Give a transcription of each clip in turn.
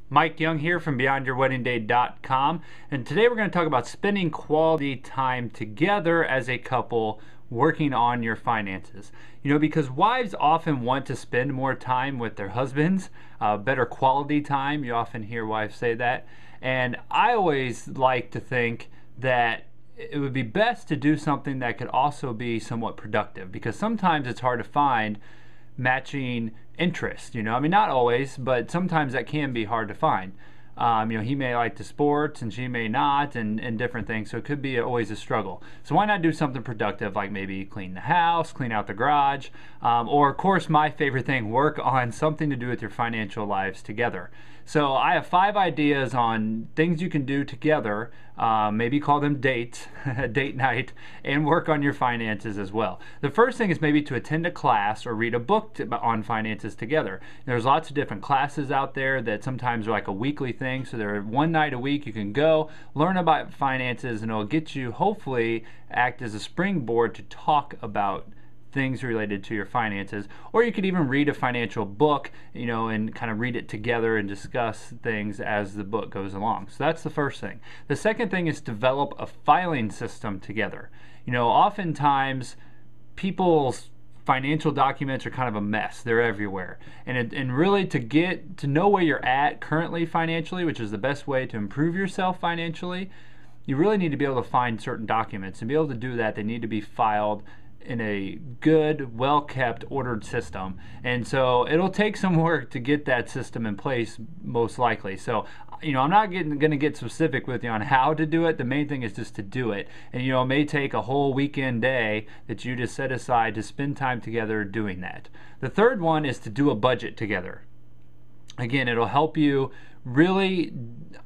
Mike Young here from BeyondYourWeddingDay.com, and today we're going to talk about spending quality time together as a couple working on your finances. You know, because wives often want to spend more time with their husbands, better quality time. You often hear wives say that, and I always like to think that it would be best to do something that could also be somewhat productive, because sometimes it's hard to find matching interest. You know, I mean, not always, but sometimes that can be hard to find. You know, he may like the sports and she may not, and different things, so it could be always a struggle. So why not do something productive, like maybe clean the house, clean out the garage, or of course my favorite thing, work on something to do with your financial lives together. So I have 5 ideas on things you can do together, maybe call them dates, date night, and work on your finances as well. The first thing is maybe to attend a class or read a book on finances together. There's lots of different classes out there that sometimes are like a weekly thing, so they're one night a week you can go, learn about finances, and it'll get you, hopefully, act as a springboard to talk about things related to your finances. Or you could even read a financial book, you know, and kind of read it together and discuss things as the book goes along. So that's the first thing. The second thing is develop a filing system together. You know, oftentimes people's financial documents are kind of a mess. They're everywhere. And really to get to know where you're at currently financially, which is the best way to improve yourself financially, you really need to be able to find certain documents. And be able to do that, they need to be filed in a good, well-kept, ordered system. And so it'll take some work to get that system in place, most likely. So, you know, I'm not going to get specific with you on how to do it. The main thing is just to do it. And, you know, it may take a whole weekend day that you just set aside to spend time together doing that. The third one is to do a budget together. Again, it'll help you really.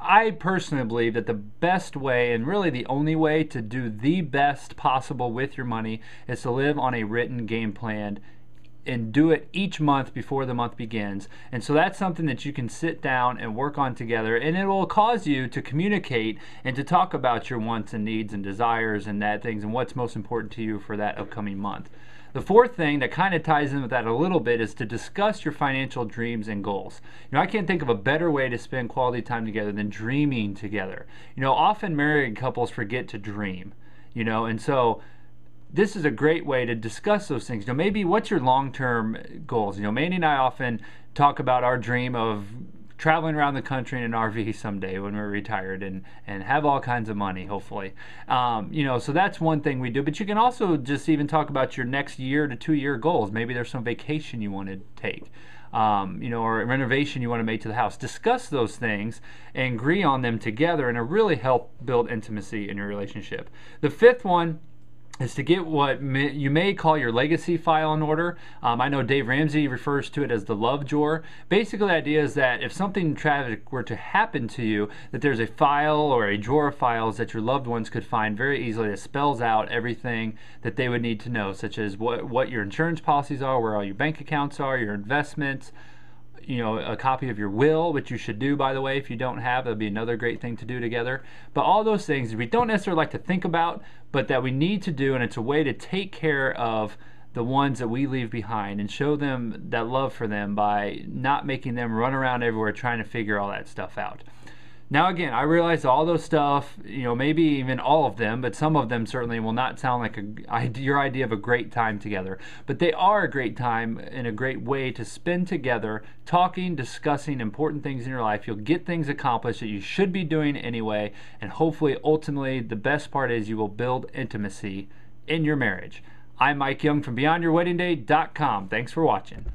I personally believe that the best way, and really the only way, to do the best possible with your money is to live on a written game plan and do it each month before the month begins. And so that's something that you can sit down and work on together, and it will cause you to communicate and to talk about your wants and needs and desires and that things and what's most important to you for that upcoming month. The fourth thing that kind of ties in with that a little bit is to discuss your financial dreams and goals. You know, I can't think of a better way to spend quality time together than dreaming together. You know, often married couples forget to dream, you know, and so this is a great way to discuss those things. You know, maybe what's your long-term goals? You know, Mandy and I often talk about our dream of traveling around the country in an RV someday when we're retired and have all kinds of money, hopefully. You know, so that's one thing we do. But you can also just even talk about your next year to 2-year goals. Maybe there's some vacation you want to take, you know, or a renovation you want to make to the house. Discuss those things and agree on them together, and it'll really help build intimacy in your relationship. The fifth one is to get what you may call your legacy file in order. I know Dave Ramsey refers to it as the love drawer. Basically, the idea is that if something tragic were to happen to you, that there's a file or a drawer of files that your loved ones could find very easily that spells out everything that they would need to know, such as what your insurance policies are, where all your bank accounts are, your investments, you know, a copy of your will, which you should do, by the way. If you don't have, that'd be another great thing to do together. But all those things we don't necessarily like to think about, but that we need to do, and it's a way to take care of the ones that we leave behind and show them that love for them by not making them run around everywhere trying to figure all that stuff out. Now again, I realize all those stuff, you know, maybe even all of them, but some of them certainly will not sound like your idea of a great time together. But they are a great time and a great way to spend together, talking, discussing important things in your life. You'll get things accomplished that you should be doing anyway, and hopefully, ultimately, the best part is you will build intimacy in your marriage. I'm Mike Young from BeyondYourWeddingDay.com. Thanks for watching.